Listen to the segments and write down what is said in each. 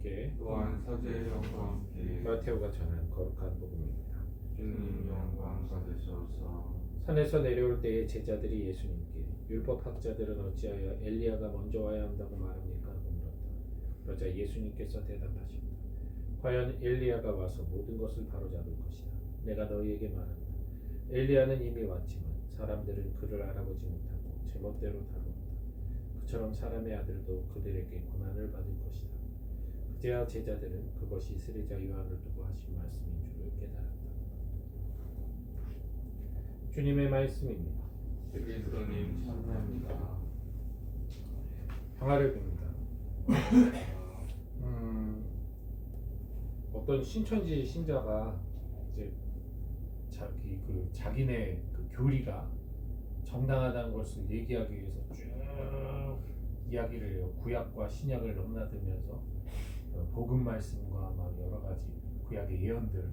함께 또한 사제의 영과 함께 마테오가 전한 거룩한 복음입니다. 주님 영광 받으소서. 산에서 내려올 때에 제자들이 예수님께 율법학자들은 어찌하여 엘리야가 먼저 와야 한다고 말합니까? 하고 물었다. 그러자 예수님께서 대답하셨다. 과연 엘리야가 와서 모든 것을 바로잡을 것이다. 내가 너희에게 말한다. 엘리야는 이미 왔지만 사람들은 그를 알아보지 못하고 제멋대로 다루었다. 그처럼 사람의 아들도 그들에게 고난을 받을 것이다. 그제야 제자들은 그것이 세례자 요한을 두고 하신 말씀인 줄을 깨달았다. 주님의 말씀입니다. 그리스도님 참여합니다. 평화를 빕니다. 어떤 신천지 신자가 이제 자기네 그 교리가 정당하다는 것을 얘기하기 위해서 쭉 이야기를 해요. 구약과 신약을 넘나들면서 복음 말씀과 막 여러 가지 구약의 예언들,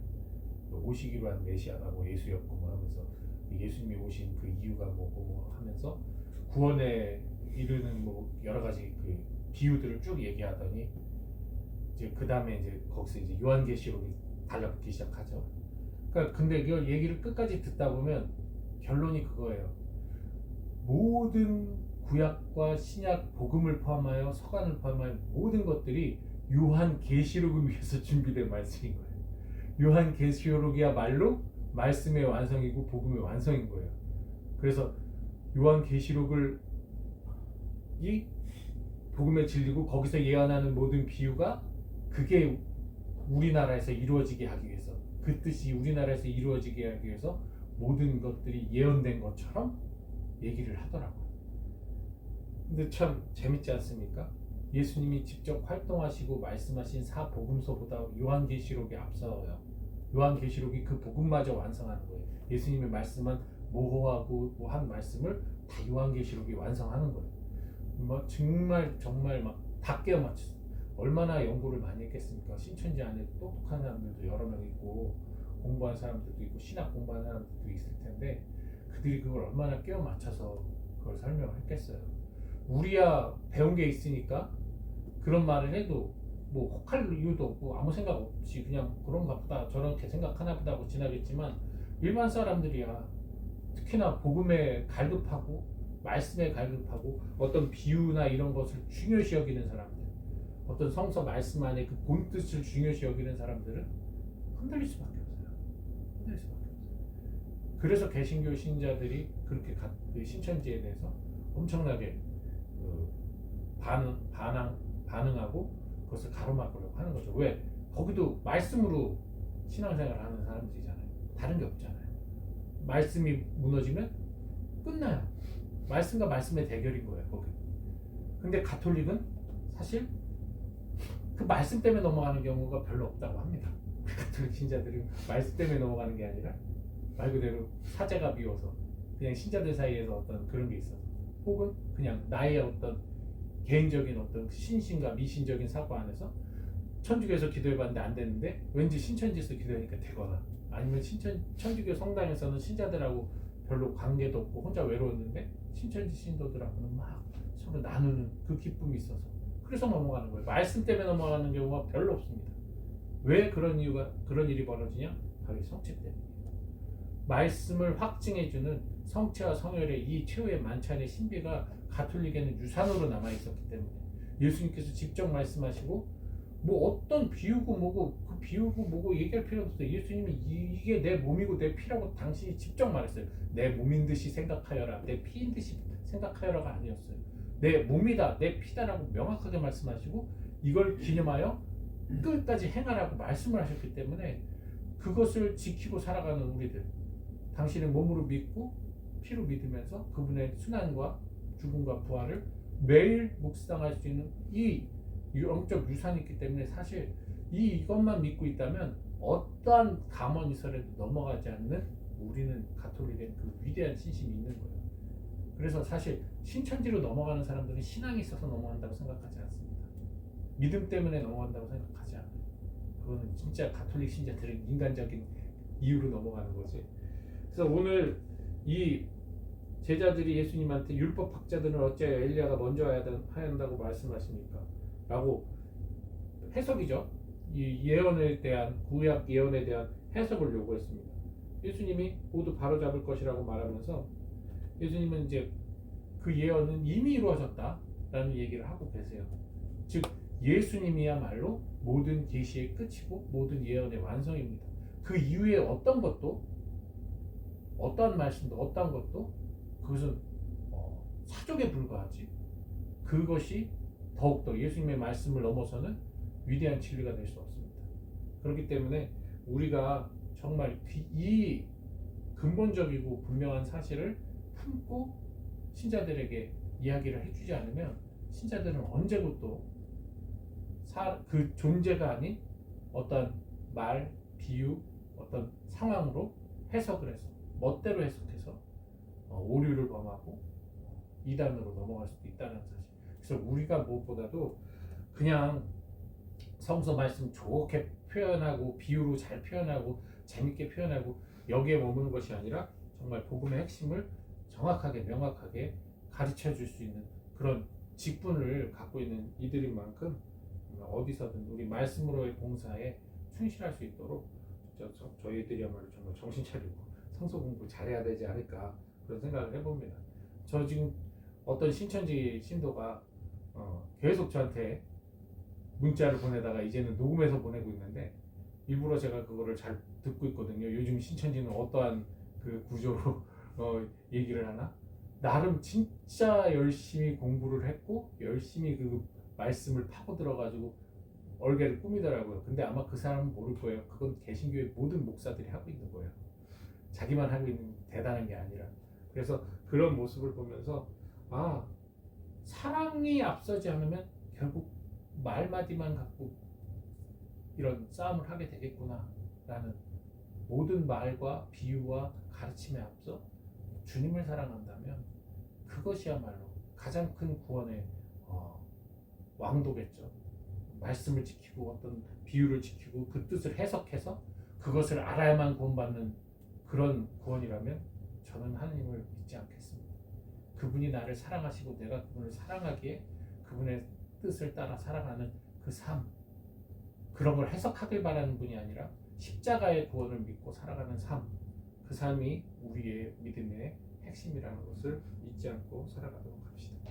오시기로 한 메시아가 뭐 예수였고 뭐 하면서 예수님이 오신 그 이유가 뭐고 뭐 하면서 구원에 이르는 뭐 여러 가지 그 비유들을 쭉 얘기하더니 이제 그 다음에 이제 거기서 이제 요한계시록이 달라붙기 시작하죠. 그러니까 근데 이걸 얘기를 끝까지 듣다 보면 결론이 그거예요. 모든 구약과 신약 복음을 포함하여 서간을 포함하여 모든 것들이 요한계시록을 위해서 준비된 말씀인 거예요. 요한계시록이야말로 말씀의 완성이고 복음의 완성인 거예요. 그래서 요한계시록을 이 복음의 진리고 거기서 예언하는 모든 비유가 그게 우리나라에서 이루어지게 하기 위해서 그 뜻이 우리나라에서 이루어지게 하기 위해서 모든 것들이 예언된 것처럼 얘기를 하더라고요. 근데 참 재밌지 않습니까? 예수님이 직접 활동하시고 말씀하신 사복음서보다 요한계시록이 앞서요. 요한계시록이 그 복음마저 완성하는 거예요. 예수님의 말씀한 모호하고 한 말씀을 다 요한계시록이 완성하는 거예요. 뭐 정말 막 다 깨어 맞췄어요. 얼마나 연구를 많이 했겠습니까? 신천지 안에 똑똑한 사람들도 여러 명 있고 공부한 사람들도 있고 신학 공부한 사람들도 있을 텐데 그들이 그걸 얼마나 깨어 맞춰서 그걸 설명을 했겠어요. 우리야 배운 게 있으니까 그런 말을 해도 뭐 혹할 이유도 없고 아무 생각 없이 그냥 그런가 보다 저렇게 생각하나 보다 하고 지나겠지만 일반 사람들이야 특히나 복음에 갈급하고 말씀에 갈급하고 어떤 비유나 이런 것을 중요시 여기는 사람들, 어떤 성서 말씀 안에 그 본뜻을 중요시 여기는 사람들은 흔들릴 수밖에 없어요. 흔들릴 수밖에 없어요. 그래서 개신교 신자들이 그렇게 신천지에 대해서 엄청나게 반응하고 그것을 가로막으려고 하는 거죠. 왜? 거기도 말씀으로 신앙생활을 하는 사람들이잖아요. 다른 게 없잖아요. 말씀이 무너지면 끝나요. 말씀과 말씀의 대결인 거예요. 거기. 근데 가톨릭은 사실 그 말씀 때문에 넘어가는 경우가 별로 없다고 합니다. 가톨릭 신자들이 말씀 때문에 넘어가는 게 아니라 말 그대로 사제가 비워서 그냥 신자들 사이에서 어떤 그런 게 있어서 혹은 그냥 나의 어떤 개인적인 어떤 신신과 미신적인 사고 안에서 천주교에서 기도해봤는데 안 되는데 왠지 신천지에서 기도하니까 되거나 아니면 천주교 성당에서는 신자들하고 별로 관계도 없고 혼자 외로웠는데 신천지 신도들하고는 막 서로 나누는 그 기쁨이 있어서 그래서 넘어가는 거예요. 말씀 때문에 넘어가는 경우가 별로 없습니다. 왜 그런 일이 벌어지냐? 바로 성체 때문이에요. 말씀을 확증해주는 성체와 성혈의 이 최후의 만찬의 신비가 가톨릭에는 유산으로 남아있었기 때문에 예수님께서 직접 말씀하시고 뭐 어떤 비유고 뭐고 그 비유고 뭐고 얘기할 필요도 없어요. 예수님이 이게 내 몸이고 내 피라고 당신이 직접 말했어요. 내 몸인 듯이 생각하여라, 내 피인 듯이 생각하여라가 아니었어요. 내 몸이다, 내 피다라고 명확하게 말씀하시고 이걸 기념하여 끝까지 행하라고 말씀을 하셨기 때문에 그것을 지키고 살아가는 우리들, 당신의 몸으로 믿고 피로 믿으면서 그분의 순환과 죽음과 부활을 매일 묵상할 수 있는 이 영적 유산이 있기 때문에 사실 이것만 믿고 있다면 어떠한 감언이설에도 넘어가지 않는 우리는 가톨릭의 그 위대한 신심이 있는 거예요. 그래서 사실 신천지로 넘어가는 사람들은 신앙이 있어서 넘어간다고 생각하지 않습니다. 믿음 때문에 넘어간다고 생각하지 않아요. 그거는 진짜 가톨릭 신자들은 인간적인 이유로 넘어가는 거지. 그래서 오늘 이 제자들이 예수님한테 율법학자들은 어찌하여 엘리야가 먼저 와야 한다고 말씀하십니까? 라고 해석이죠. 이 예언에 대한 구약 예언에 대한 해석을 요구했습니다. 예수님이 모두 바로잡을 것이라고 말하면서 예수님은 이제 그 예언은 이미 이루어졌다라는 얘기를 하고 계세요. 즉 예수님이야말로 모든 계시의 끝이고 모든 예언의 완성입니다. 그 이후에 어떤 것도 어떠한 말씀도 어떠한 것도 그것은 사족에 불과하지. 그것이 더욱더 예수님의 말씀을 넘어서는 위대한 진리가 될 수 없습니다. 그렇기 때문에 우리가 정말 이 근본적이고 분명한 사실을 품고 신자들에게 이야기를 해주지 않으면 신자들은 언제부터 그 존재가 아닌 어떤 말, 비유, 어떤 상황으로 해석을 해서 멋대로 해석해서 오류를 범하고 이단으로 넘어갈 수도 있다는 사실. 그래서 우리가 무엇보다도 그냥 성서 말씀 좋게 표현하고 비유로 잘 표현하고 재밌게 표현하고 여기에 머무는 것이 아니라 정말 복음의 핵심을 정확하게 명확하게 가르쳐 줄 수 있는 그런 직분을 갖고 있는 이들인 만큼 어디서든 우리 말씀으로의 봉사에 충실할 수 있도록 저희들이야말로 정말 정신 차리고 성서 공부 잘해야 되지 않을까 그런 생각을 해봅니다. 저 지금 어떤 신천지 신도가 계속 저한테 문자를 보내다가 이제는 녹음해서 보내고 있는데 일부러 제가 그거를 잘 듣고 있거든요. 요즘 신천지는 어떠한 그 구조로 얘기를 하나? 나름 진짜 열심히 공부를 했고 열심히 그 말씀을 파고 들어가지고 얼개를 꾸미더라고요. 근데 아마 그 사람은 모를 거예요. 그건 개신교의 모든 목사들이 하고 있는 거예요. 자기만 하고 있는 대단한 게 아니라. 그래서 그런 모습을 보면서 사랑이 앞서지 않으면 결국 말마디만 갖고 이런 싸움을 하게 되겠구나 라는 모든 말과 비유와 가르침에 앞서 주님을 사랑한다면 그것이야말로 가장 큰 구원의 왕도겠죠. 말씀을 지키고 어떤 비유를 지키고 그 뜻을 해석해서 그것을 알아야만 구원받는 그런 구원이라면 저는 하나님을 믿지 않겠습니다. 그분이 나를 사랑하시고 내가 그분을 사랑하기에 그분의 뜻을 따라 살아가는 그 삶, 그런 걸 해석하길 바라는 분이 아니라 십자가의 구원을 믿고 살아가는 삶, 그 삶이 우리의 믿음의 핵심이라는 것을 잊지 않고 살아가도록 합시다.